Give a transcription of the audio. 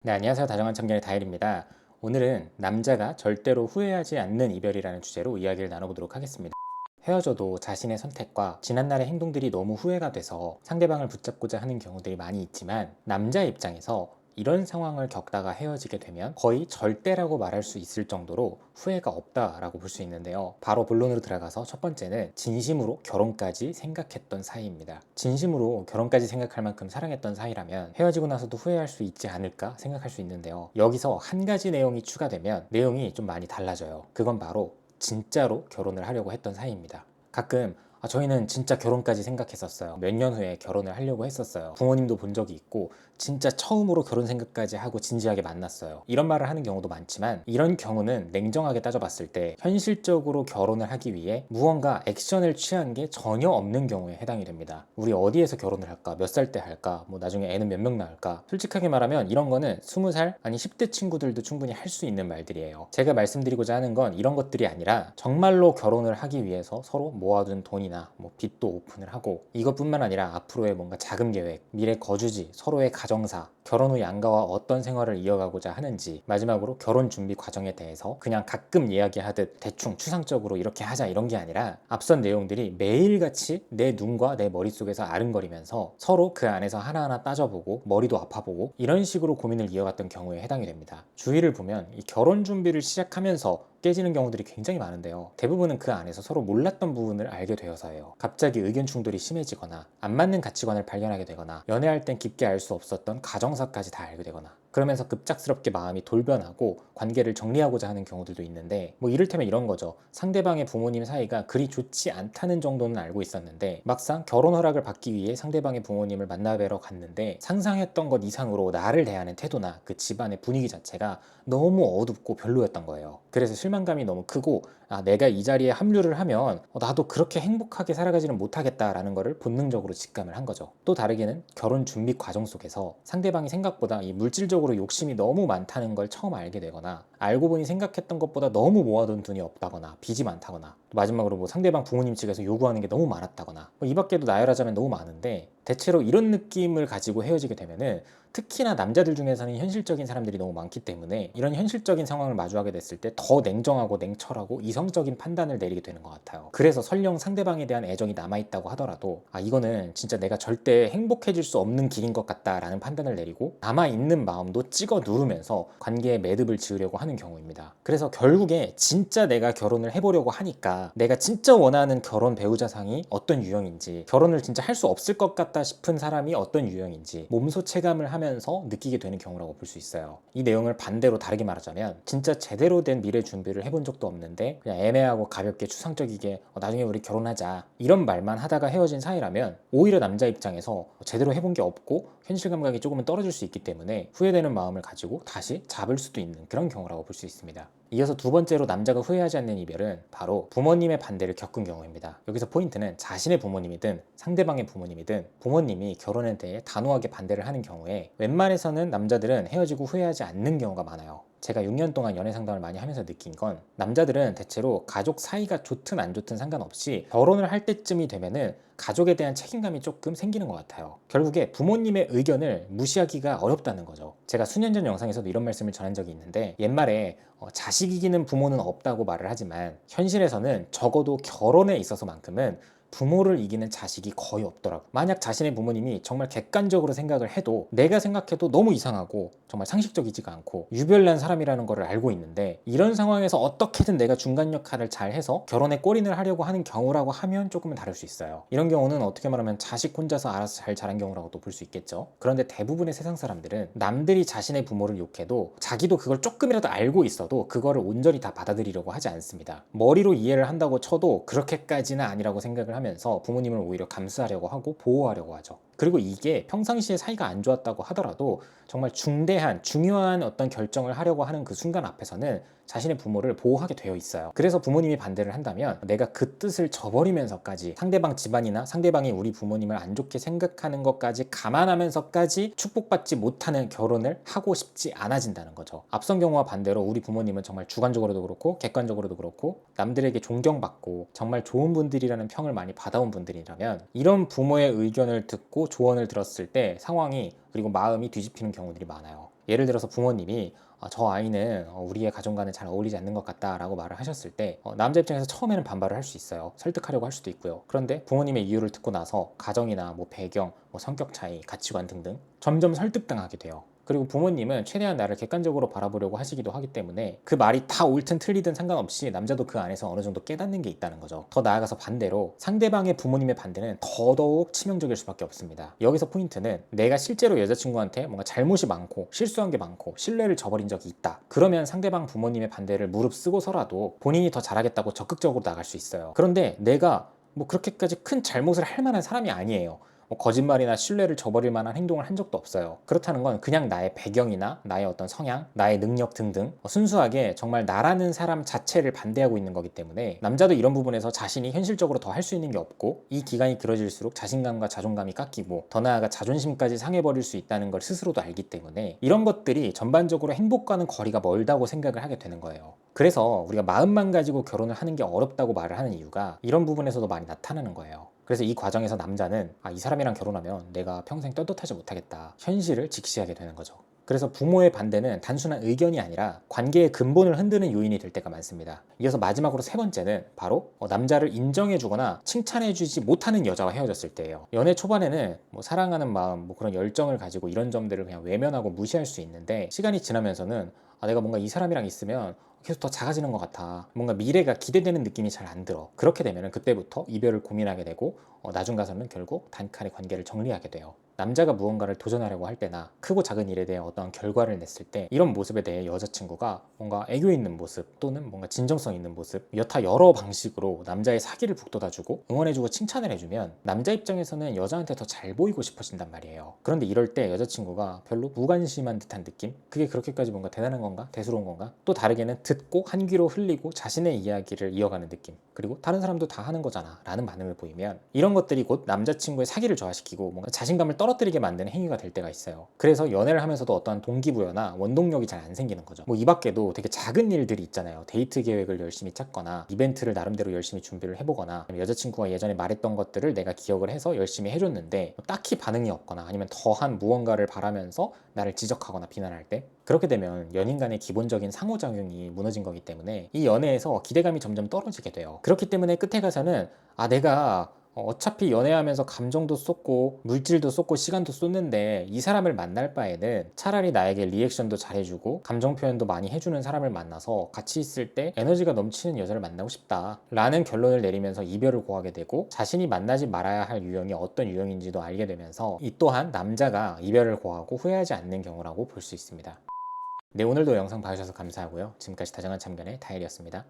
네, 안녕하세요. 다정한 청년의 다일입니다. 오늘은 남자가 절대로 후회하지 않는 이별이라는 주제로 이야기를 나눠보도록 하겠습니다. 헤어져도 자신의 선택과 지난날의 행동들이 너무 후회가 돼서 상대방을 붙잡고자 하는 경우들이 많이 있지만 남자 입장에서 이런 상황을 겪다가 헤어지게 되면 거의 절대라고 말할 수 있을 정도로 후회가 없다라고 볼 수 있는데요. 바로 본론으로 들어가서 첫 번째는 진심으로 결혼까지 생각했던 사이입니다. 진심으로 결혼까지 생각할 만큼 사랑했던 사이라면 헤어지고 나서도 후회할 수 있지 않을까 생각할 수 있는데요. 여기서 한 가지 내용이 추가되면 내용이 좀 많이 달라져요. 그건 바로 진짜로 결혼을 하려고 했던 사이입니다. 가끔 저희는 진짜 결혼까지 생각했었어요. 몇 년 후에 결혼을 하려고 했었어요. 부모님도 본 적이 있고 진짜 처음으로 결혼 생각까지 하고 진지하게 만났어요. 이런 말을 하는 경우도 많지만 이런 경우는 냉정하게 따져봤을 때 현실적으로 결혼을 하기 위해 무언가 액션을 취한 게 전혀 없는 경우에 해당이 됩니다. 우리 어디에서 결혼을 할까? 몇 살 때 할까? 뭐 나중에 애는 몇 명 낳을까? 솔직하게 말하면 이런 거는 20살 아니 10대 친구들도 충분히 할 수 있는 말들이에요. 제가 말씀드리고자 하는 건 이런 것들이 아니라 정말로 결혼을 하기 위해서 서로 모아둔 돈이나 뭐 빚도 오픈을 하고 이것뿐만 아니라 앞으로의 뭔가 자금 계획, 미래 거주지, 서로의 가정사, 결혼 후 양가와 어떤 생활을 이어가고자 하는지, 마지막으로 결혼 준비 과정에 대해서 그냥 가끔 이야기하듯 대충 추상적으로 이렇게 하자 이런 게 아니라 앞선 내용들이 매일같이 내 눈과 내 머릿속에서 아른거리면서 서로 그 안에서 하나하나 따져보고 머리도 아파보고 이런 식으로 고민을 이어갔던 경우에 해당이 됩니다. 주위를 보면 이 결혼 준비를 시작하면서 깨지는 경우들이 굉장히 많은데요. 대부분은 그 안에서 서로 몰랐던 부분을 알게 되어서예요. 갑자기 의견 충돌이 심해지거나 안 맞는 가치관을 발견하게 되거나 연애할 땐 깊게 알 수 없었던 가정사까지 다 알게 되거나 그러면서 급작스럽게 마음이 돌변하고 관계를 정리하고자 하는 경우들도 있는데 뭐 이를테면 이런 거죠. 상대방의 부모님 사이가 그리 좋지 않다는 정도는 알고 있었는데 막상 결혼 허락을 받기 위해 상대방의 부모님을 만나뵈러 갔는데 상상했던 것 이상으로 나를 대하는 태도나 그 집안의 분위기 자체가 너무 어둡고 별로였던 거예요. 그래서 실망감이 너무 크고 내가 이 자리에 합류를 하면 나도 그렇게 행복하게 살아가지는 못하겠다라는 거를 본능적으로 직감을 한 거죠. 또 다르게는 결혼 준비 과정 속에서 상대방이 생각보다 이 물질적으로 욕심이 너무 많다는 걸 처음 알게 되거나 알고 보니 생각했던 것보다 너무 모아둔 돈이 없다거나 빚이 많다거나 마지막으로 뭐 상대방 부모님 측에서 요구하는 게 너무 많았다거나 이 밖에도 나열하자면 너무 많은데 대체로 이런 느낌을 가지고 헤어지게 되면은 특히나 남자들 중에서는 현실적인 사람들이 너무 많기 때문에 이런 현실적인 상황을 마주하게 됐을 때 더 냉정하고 냉철하고 이성적인 판단을 내리게 되는 것 같아요. 그래서 설령 상대방에 대한 애정이 남아있다고 하더라도 이거는 진짜 내가 절대 행복해질 수 없는 길인 것 같다라는 판단을 내리고 남아있는 마음도 찍어 누르면서 관계에 매듭을 지으려고 하는 경우입니다. 그래서 결국에 진짜 내가 결혼을 해보려고 하니까 내가 진짜 원하는 결혼 배우자상이 어떤 유형인지 결혼을 진짜 할 수 없을 것 같다 싶은 사람이 어떤 유형인지 몸소 체감을 하면서 느끼게 되는 경우라고 볼 수 있어요. 이 내용을 반대로 다르게 말하자면 진짜 제대로 된 미래 준비를 해본 적도 없는데 그냥 애매하고 가볍게 추상적이게 나중에 우리 결혼하자 이런 말만 하다가 헤어진 사이라면 오히려 남자 입장에서 제대로 해본 게 없고 현실 감각이 조금은 떨어질 수 있기 때문에 후회되는 마음을 가지고 다시 잡을 수도 있는 그런 경우라고 볼 수 있습니다. 이어서 두 번째로 남자가 후회하지 않는 이별은 바로 부모님의 반대를 겪은 경우입니다. 여기서 포인트는 자신의 부모님이든 상대방의 부모님이든 부모님이 결혼에 대해 단호하게 반대를 하는 경우에 웬만해서는 남자들은 헤어지고 후회하지 않는 경우가 많아요. 제가 6년 동안 연애 상담을 많이 하면서 느낀 건 남자들은 대체로 가족 사이가 좋든 안 좋든 상관없이 결혼을 할 때쯤이 되면은 가족에 대한 책임감이 조금 생기는 것 같아요. 결국에 부모님의 의견을 무시하기가 어렵다는 거죠. 제가 수년 전 영상에서도 이런 말씀을 전한 적이 있는데 옛말에 자식 이기는 부모는 없다고 말을 하지만 현실에서는 적어도 결혼에 있어서만큼은 부모를 이기는 자식이 거의 없더라고. 만약 자신의 부모님이 정말 객관적으로 생각을 해도 내가 생각해도 너무 이상하고 정말 상식적이지가 않고 유별난 사람이라는 걸 알고 있는데 이런 상황에서 어떻게든 내가 중간 역할을 잘 해서 결혼에 골인을 하려고 하는 경우라고 하면 조금은 다를 수 있어요. 이런 경우는 어떻게 말하면 자식 혼자서 알아서 잘 자란 경우라고도 볼 수 있겠죠. 그런데 대부분의 세상 사람들은 남들이 자신의 부모를 욕해도 자기도 그걸 조금이라도 알고 있어도 그거를 온전히 다 받아들이려고 하지 않습니다. 머리로 이해를 한다고 쳐도 그렇게까지는 아니라고 생각을 하면서 부모님을 오히려 감수하려고 하고 보호하려고 하죠. 그리고 이게 평상시에 사이가 안 좋았다고 하더라도 정말 중대한 중요한 어떤 결정을 하려고 하는 그 순간 앞에서는 자신의 부모를 보호하게 되어 있어요. 그래서 부모님이 반대를 한다면 내가 그 뜻을 저버리면서까지 상대방 집안이나 상대방이 우리 부모님을 안 좋게 생각하는 것까지 감안하면서까지 축복받지 못하는 결혼을 하고 싶지 않아진다는 거죠. 앞선 경우와 반대로 우리 부모님은 정말 주관적으로도 그렇고 객관적으로도 그렇고 남들에게 존경받고 정말 좋은 분들이라는 평을 많이 받아온 분들이라면 이런 부모의 의견을 듣고 조언을 들었을 때 상황이 그리고 마음이 뒤집히는 경우들이 많아요. 예를 들어서 부모님이 저 아이는 우리의 가정과는 잘 어울리지 않는 것 같다 라고 말을 하셨을 때 남자 입장에서 처음에는 반발을 할 수 있어요. 설득하려고 할 수도 있고요. 그런데 부모님의 이유를 듣고 나서 가정이나 뭐 배경, 뭐 성격 차이, 가치관 등등 점점 설득당하게 돼요. 그리고 부모님은 최대한 나를 객관적으로 바라보려고 하시기도 하기 때문에 그 말이 다 옳든 틀리든 상관없이 남자도 그 안에서 어느 정도 깨닫는 게 있다는 거죠. 더 나아가서 반대로 상대방의 부모님의 반대는 더더욱 치명적일 수밖에 없습니다. 여기서 포인트는 내가 실제로 여자친구한테 뭔가 잘못이 많고 실수한 게 많고 신뢰를 저버린 적이 있다. 그러면 상대방 부모님의 반대를 무릅쓰고서라도 본인이 더 잘하겠다고 적극적으로 나갈 수 있어요. 그런데 내가 뭐 그렇게까지 큰 잘못을 할 만한 사람이 아니에요. 뭐 거짓말이나 신뢰를 저버릴 만한 행동을 한 적도 없어요. 그렇다는 건 그냥 나의 배경이나 나의 어떤 성향, 나의 능력 등등 순수하게 정말 나라는 사람 자체를 반대하고 있는 거기 때문에 남자도 이런 부분에서 자신이 현실적으로 더 할 수 있는 게 없고 이 기간이 길어질수록 자신감과 자존감이 깎이고 더 나아가 자존심까지 상해버릴 수 있다는 걸 스스로도 알기 때문에 이런 것들이 전반적으로 행복과는 거리가 멀다고 생각을 하게 되는 거예요. 그래서 우리가 마음만 가지고 결혼을 하는 게 어렵다고 말을 하는 이유가 이런 부분에서도 많이 나타나는 거예요. 그래서 이 과정에서 남자는 이 사람이랑 결혼하면 내가 평생 떳떳하지 못하겠다. 현실을 직시하게 되는 거죠. 그래서 부모의 반대는 단순한 의견이 아니라 관계의 근본을 흔드는 요인이 될 때가 많습니다. 이어서 마지막으로 세 번째는 바로 남자를 인정해주거나 칭찬해주지 못하는 여자와 헤어졌을 때예요. 연애 초반에는 뭐 사랑하는 마음, 뭐 그런 열정을 가지고 이런 점들을 그냥 외면하고 무시할 수 있는데 시간이 지나면서는 내가 뭔가 이 사람이랑 있으면 계속 더 작아지는 것 같아. 뭔가 미래가 기대되는 느낌이 잘 안 들어. 그렇게 되면 그때부터 이별을 고민하게 되고 나중 가서는 결국 단칼에 관계를 정리하게 돼요. 남자가 무언가를 도전하려고 할 때나 크고 작은 일에 대해 어떤 결과를 냈을 때 이런 모습에 대해 여자친구가 뭔가 애교 있는 모습 또는 뭔가 진정성 있는 모습 여타 여러 방식으로 남자의 사기를 북돋아주고 응원해주고 칭찬을 해주면 남자 입장에서는 여자한테 더 잘 보이고 싶어진단 말이에요. 그런데 이럴 때 여자친구가 별로 무관심한 듯한 느낌? 그게 그렇게까지 뭔가 대단한 건가? 대수로운 건가? 또 다르게는 듣고 한 귀로 흘리고 자신의 이야기를 이어가는 느낌. 그리고 다른 사람도 다 하는 거잖아 라는 반응을 보이면 이런 것들이 곧 남자친구의 사기를 저하시키고 뭔가 자신감을 떨어뜨리게 만드는 행위가 될 때가 있어요. 그래서 연애를 하면서도 어떠한 동기부여나 원동력이 잘 안 생기는 거죠. 뭐 이 밖에도 되게 작은 일들이 있잖아요. 데이트 계획을 열심히 짰거나 이벤트를 나름대로 열심히 준비를 해보거나 여자친구가 예전에 말했던 것들을 내가 기억을 해서 열심히 해줬는데 딱히 반응이 없거나 아니면 더한 무언가를 바라면서 나를 지적하거나 비난할 때 그렇게 되면 연인 간의 기본적인 상호작용이 무너진 거기 때문에 이 연애에서 기대감이 점점 떨어지게 돼요. 그렇기 때문에 끝에 가서는 내가 어차피 연애하면서 감정도 쏟고 물질도 쏟고 시간도 쏟는데 이 사람을 만날 바에는 차라리 나에게 리액션도 잘해주고 감정 표현도 많이 해주는 사람을 만나서 같이 있을 때 에너지가 넘치는 여자를 만나고 싶다 라는 결론을 내리면서 이별을 고하게 되고 자신이 만나지 말아야 할 유형이 어떤 유형인지도 알게 되면서 이 또한 남자가 이별을 고하고 후회하지 않는 경우라고 볼 수 있습니다. 네, 오늘도 영상 봐주셔서 감사하고요. 지금까지 다정한 참견의 다일이었습니다.